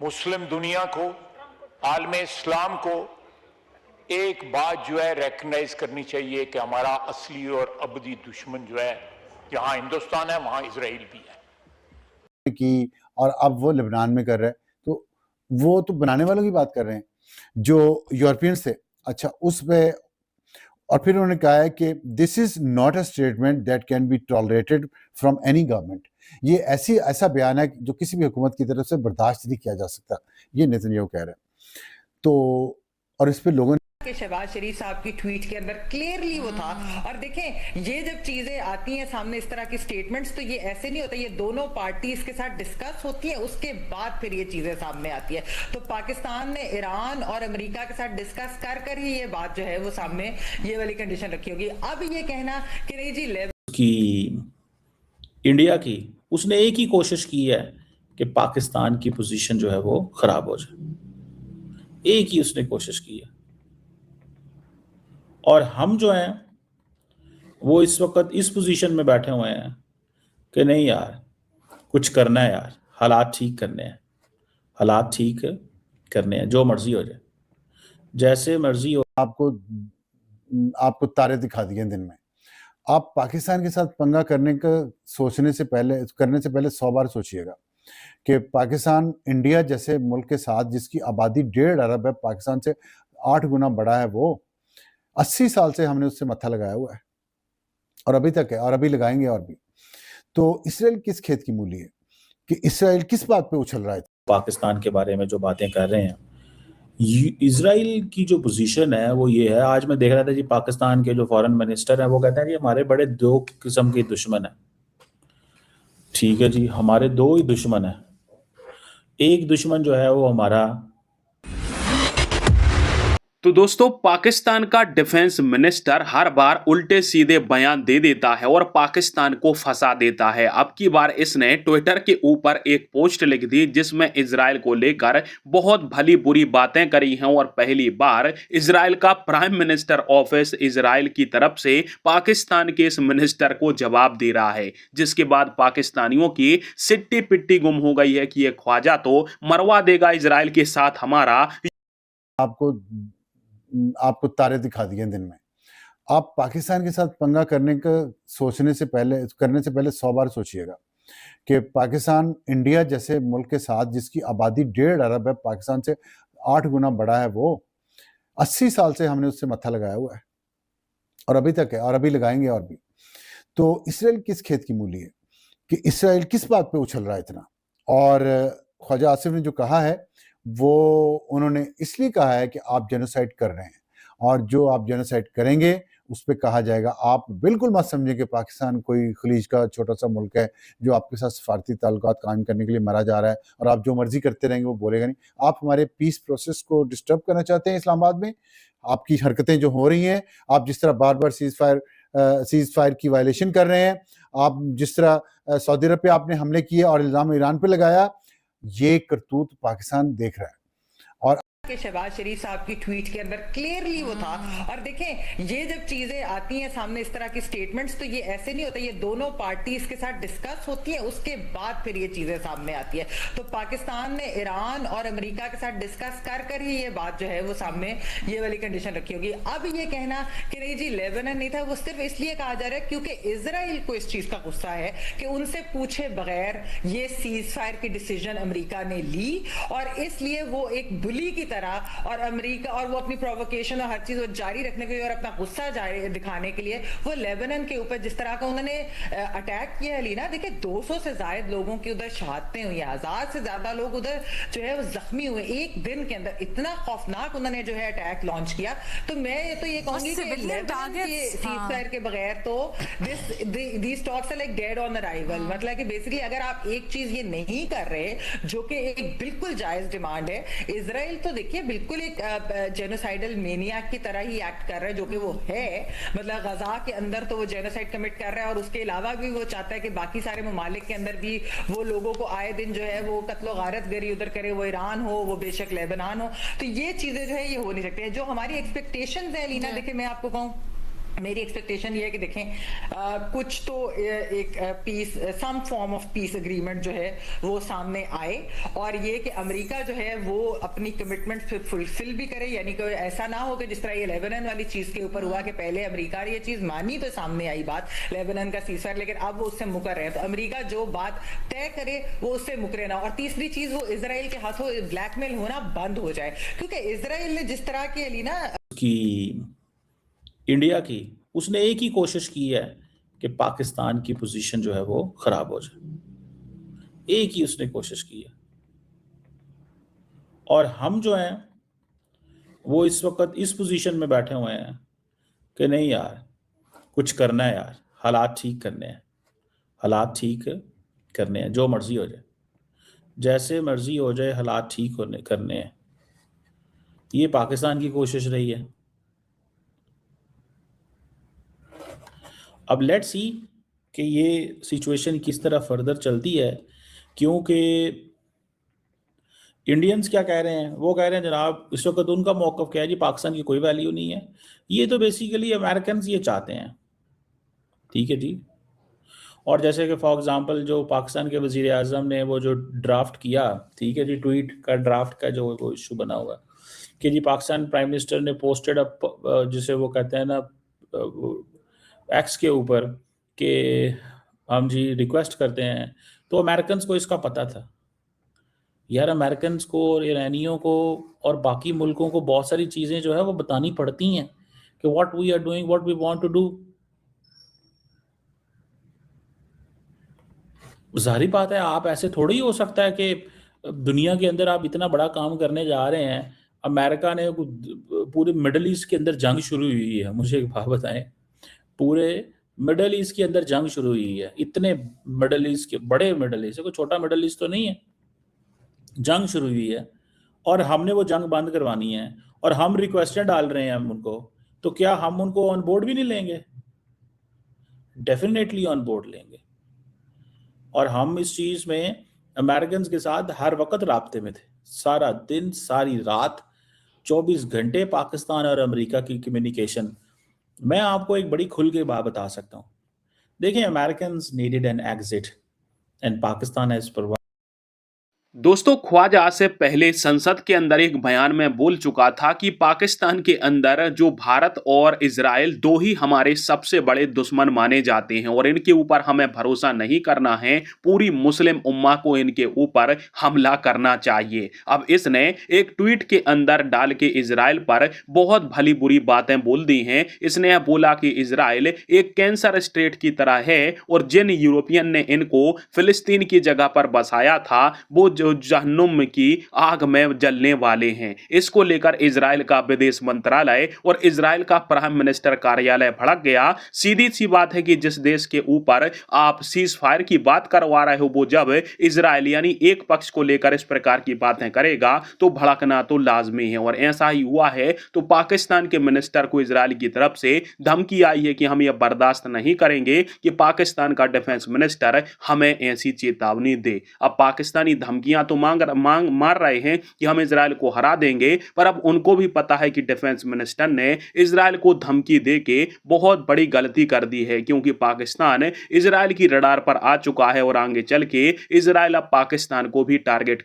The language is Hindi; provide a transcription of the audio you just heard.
मुस्लिम दुनिया को, आलम इस्लाम को एक बात जो है रिकग्नाइज करनी चाहिए कि हमारा असली और अबदी दुश्मन जो है, जहां हिंदुस्तान है वहां इसराइल भी है की, और अब वो लेबनान में कर रहे हैं, तो वो तो बनाने वालों की बात कर रहे हैं जो यूरोपियंस थे। अच्छा, उस पे और फिर उन्होंने कहा है कि this is not a statement that can be tolerated from any government. ये ऐसा बयान है जो किसी भी हुकूमत की तरफ से बर्दाश्त नहीं किया जा सकता, ये नेतन्याहू कह रहे हैं। तो और इस पे लोगों के शहबाज शरीफ साहब की ट्वीट के अंदर क्लियरली वो था। और देखें, ये जब चीजें आती हैं सामने इस तरह की स्टेटमेंट्स, तो ये ऐसे नहीं होता, ये दोनों पार्टीज के साथ डिस्कस होती है, उसके बाद फिर ये चीजें सामने आती है। तो पाकिस्तान ने ईरान और अमेरिका के साथ डिस्कस कर ही ये बात जो है वो सामने ये वाली कंडीशन रखी होगी। अब ये कहना कि नहीं जी की इंडिया की, उसने एक ही कोशिश की है कि पाकिस्तान की पोजीशन जो है वो खराब हो जाए, एक ही उसने कोशिश की है। और हम जो हैं वो इस वक्त इस पोजीशन में बैठे हुए हैं कि नहीं यार, कुछ करना है यार, हालात ठीक करने हैं, हालात ठीक करने हैं, जो मर्जी हो जाए, जैसे मर्जी हो। आपको तारे दिखा दिए दिन में। आप पाकिस्तान के साथ पंगा करने से पहले 100 बार सोचिएगा कि पाकिस्तान इंडिया जैसे मुल्क के साथ, जिसकी आबादी 1.5 अरब है, पाकिस्तान से 8 गुना बड़ा है, वो 80 साल से हमने उससे मत्था लगाया हुआ है और अभी तक है और अभी लगाएंगे और भी। तो इसराइल किस खेत की मूली है कि इसराइल किस बात पे उछल रहा है? पाकिस्तान के बारे में जो बातें कर रहे हैं, इजराइल की जो पोजीशन है वो ये है। आज मैं देख रहा था जी, पाकिस्तान के जो फॉरेन मिनिस्टर हैं वो कहते हैं कि हमारे बड़े 2 किस्म के दुश्मन है। ठीक है जी, हमारे 2 ही दुश्मन है। एक दुश्मन जो है वो हमारा। तो दोस्तों, पाकिस्तान का डिफेंस मिनिस्टर हर बार उल्टे सीधे बयान दे देता है और पाकिस्तान को फंसा देता है। अब की बार इसने ट्विटर के ऊपर एक पोस्ट लिख दी जिसमें इजराइल को लेकर बहुत भली बुरी बातें करी हैं और पहली बार इजराइल का प्राइम मिनिस्टर ऑफिस इजराइल की तरफ से पाकिस्तान के इस मिनिस्टर को जवाब दे रहा है, जिसके बाद पाकिस्तानियों की सिट्टी पिट्टी गुम हो गई है कि ये ख्वाजा तो मरवा देगा इजराइल के साथ हमारा। आपको तारे दिखा दिए दिन में। आप पाकिस्तान के साथ पंगा करने से पहले 100 बार सोचिएगा कि पाकिस्तान इंडिया जैसे मुल्क के साथ, जिसकी आबादी 1.5 अरब है, पाकिस्तान से 8 गुना बड़ा है, वो 80 साल से हमने उससे मत्था लगाया हुआ है और अभी तक है और अभी लगाएंगे और भी। तो इसराइल किस खेत की मूली है कि इसराइल किस बात पे उछल रहा है इतना? और ख्वाजा आसिफ ने जो कहा है वो उन्होंने इसलिए कहा है कि आप जेनोसाइड कर रहे हैं, और जो आप जेनोसाइड करेंगे उस पर कहा जाएगा। आप बिल्कुल मत समझें कि पाकिस्तान कोई खलीज का छोटा सा मुल्क है जो आपके साथ सफारती ताल्लुकात कायम करने के लिए मरा जा रहा है और आप जो मर्जी करते रहेंगे वो बोलेगा नहीं। आप हमारे पीस प्रोसेस को डिस्टर्ब करना चाहते हैं इस्लामाबाद में। आपकी हरकतें जो हो रही हैं, आप जिस तरह बार बार सीज फायर की वायलेशन कर रहे हैं, आप जिस तरह सऊदी अरब पे आपने हमले किए और इल्ज़ाम ईरान पे लगाया, ये करतूत पाकिस्तान देख रहा है। और के शहबाज शरीफ साहब की ट्वीट के अंदर क्लियरली वो था। और देखें, ये जब चीजें आती हैं सामने इस तरह की स्टेटमेंट्स, तो ये ऐसे नहीं होता, ये दोनों पार्टीज के साथ डिस्कस होती है, उसके बाद फिर ये चीजें सामने आती है। तो पाकिस्तान ने ईरान और अमेरिका के साथ डिस्कस कर ही ये बात जो है वो सामने ये वाली कंडीशन रखी होगी। अब ये कहना कि नहीं जी लेबनान नहीं था, वो सिर्फ इसलिए कहा जा रहा है क्योंकि इजराइल को इस चीज का गुस्सा है कि उनसे पूछे बगैर ये सीज फायर की डिसीजन अमेरिका ने ली, और इसलिए वो एक बुली की और अमेरिका, और वो अपनी प्रोवोकेशन और हर चीज वो जारी रखने के लिए और अपना गुस्सा जारी दिखाने के लिए वो लेबनान के ऊपर जिस तरह का उन्होंने अटैक किया है लीना, देखिए 200 से ज्यादा लोगों की उधर शहादतें हुई हैं, 1000 से ज्यादा लोग उधर जो है वो जख्मी हुए एक दिन के अंदर। इतना खौफनाक उन्होंने जो है अटैक लॉन्च किया। तो मैं ये कहूंगी कि लेबनान के सीज़फायर के बगैर तो these talks are like dead on arrival. मतलब कि बेसिकली अगर आप एक चीज ये नहीं कर रहे, जो कि एक बिल्कुल जायज डिमांड है, इजराइल तो देखिए बिल्कुल एक जेनोसाइडल मेनियाक की तरह ही एक्ट कर रहा है, जो कि वो है। मतलब गजा के अंदर तो वो जेनोसाइड कमिट कर रहा है, और उसके अलावा भी वो चाहता है कि बाकी सारे ममालिक के अंदर भी वो लोगों को आए दिन जो है वो कत्लो गारत गरी उधर करे, वो ईरान हो, वो बेशक लेबनान हो। तो ये चीजें जो है ये हो नहीं सकती है। जो हमारी एक्सपेक्टेशंस है लीना, देखिए मैं आपको कहूँ मेरी एक्सपेक्टेशन ये है कि देखें कुछ तो एक peace some form of peace agreement जो है वो सामने आए, और ये कि अमेरिका जो है वो अपनी कमिटमेंट फुलफिल भी करे, यानी कि ऐसा ना हो कि जिस तरह ये लेबनान वाली चीज के ऊपर हुआ कि पहले अमेरिका ने ये चीज मानी तो सामने आई बात लेबनान का सीजफायर, लेकिन अब वो उससे मुकर रहे हैं। तो अमेरिका जो बात तय करे वो उससे मुकरे ना। और तीसरी चीज, वो इजराइल के हाथों ब्लैकमेल होना बंद हो जाए, क्योंकि इजराइल ने जिस तरह के लिए ना कि इंडिया की, उसने एक ही कोशिश की है कि पाकिस्तान की पोजीशन जो है वो खराब हो जाए। एक ही उसने कोशिश की है। और हम जो हैं वो इस वक्त इस पोजीशन में बैठे हुए हैं कि नहीं यार, कुछ करना है यार, हालात ठीक करने हैं, हालात ठीक करने हैं, जो मर्जी हो जाए, जैसे मर्जी हो जाए, हालात ठीक होने करने हैं। ये पाकिस्तान की कोशिश रही है। अब लेट्स सी कि ये सिचुएशन किस तरह फर्दर चलती है, क्योंकि इंडियंस क्या कह रहे हैं, वो कह रहे हैं जनाब इस वक्त उनका मौक़िफ़ क्या है जी, पाकिस्तान की कोई वैल्यू नहीं है। ये तो बेसिकली अमेरिकन ये चाहते हैं, ठीक है जी। और जैसे कि फॉर एग्जांपल जो पाकिस्तान के वज़ीर आज़म ने वो जो ड्राफ्ट किया, ठीक है जी, ट्वीट का ड्राफ्ट का जो वो इशू बना हुआ कि जी पाकिस्तान प्राइम मिनिस्टर ने पोस्टेड अप, जिसे वो कहते हैं ना एक्स के ऊपर, कि हम जी रिक्वेस्ट करते हैं। तो अमेरिकन को इसका पता था यार, अमेरिकन को और ईरानियों को और बाकी मुल्कों को बहुत सारी चीज़ें जो है वो बतानी पड़ती हैं कि what we are doing, what we want to do. ज़ाहिर बात है, आप ऐसे थोड़ी ही हो सकता है कि दुनिया के अंदर आप इतना बड़ा काम करने जा रहे हैं। अमेरिका ने पूरे मिडल ईस्ट के अंदर जंग शुरू हुई है, मुझे एक बात बताएं, पूरे मिडल ईस्ट के अंदर जंग शुरू हुई है। इतने मिडल ईस्ट के बड़े मिडल ईस्ट, कोई छोटा मिडल ईस्ट तो नहीं है, जंग शुरू हुई है और हमने वो जंग बंद करवानी है और हम रिक्वेस्टें डाल रहे हैं हम उनको, तो क्या हम उनको ऑन बोर्ड भी नहीं लेंगे? डेफिनेटली ऑन बोर्ड लेंगे। और हम इस चीज़ में अमेरिकन के साथ हर वक्त राब्ते में थे, सारा दिन सारी रात 24 घंटे पाकिस्तान और अमेरिका की कम्युनिकेशन। मैं आपको एक बड़ी खुल के बात बता सकता हूँ। देखिए, American needed an exit and Pakistan has provided. दोस्तों, ख्वाजा से पहले संसद के अंदर एक बयान में बोल चुका था कि पाकिस्तान के अंदर जो भारत और इजराइल दो ही हमारे सबसे बड़े दुश्मन माने जाते हैं और इनके ऊपर हमें भरोसा नहीं करना है, पूरी मुस्लिम उम्मा को इनके ऊपर हमला करना चाहिए। अब इसने एक ट्वीट के अंदर डाल के इजराइल पर बहुत भली बुरी बातें बोल दी हैं। इसने बोला कि इजराइल एक कैंसर स्टेट की तरह है और जिन यूरोपियन ने इनको फिलिस्तीन की जगह पर बसाया था वो जो जहन्नुम की आग में जलने वाले हैं। इसको लेकर इजराइल का विदेश मंत्रालय और इजराइल का प्राइम मिनिस्टर कार्यालय भड़क गया। सीधी सी बात है कि जिस देश के ऊपर आप सीज फायर की बात करवा रहे हो, वो जब इजराइल यानी एक पक्ष को लेकर इस प्रकार की बातें करेगा तो भड़कना तो लाजमी है। और ऐसा ही हुआ है। तो पाकिस्तान के मिनिस्टर को इजराइल की तरफ से धमकी आई है कि हम यह बर्दाश्त नहीं करेंगे कि पाकिस्तान का डिफेंस मिनिस्टर हमें ऐसी चेतावनी दे। अब पाकिस्तानी धमकियां तो मार रहे हैं कि हम इजराइल को हरा देंगे, पर अब उनको भी पता है कि डिफेंस मिनिस्टर ने इजराइल को धमकी देके बहुत बड़ी गलती कर दी है, क्योंकि पाकिस्तान इजराइल की रडार पर आ चुका है और आगे चल के इजराइल अब पाकिस्तान को भी टारगेट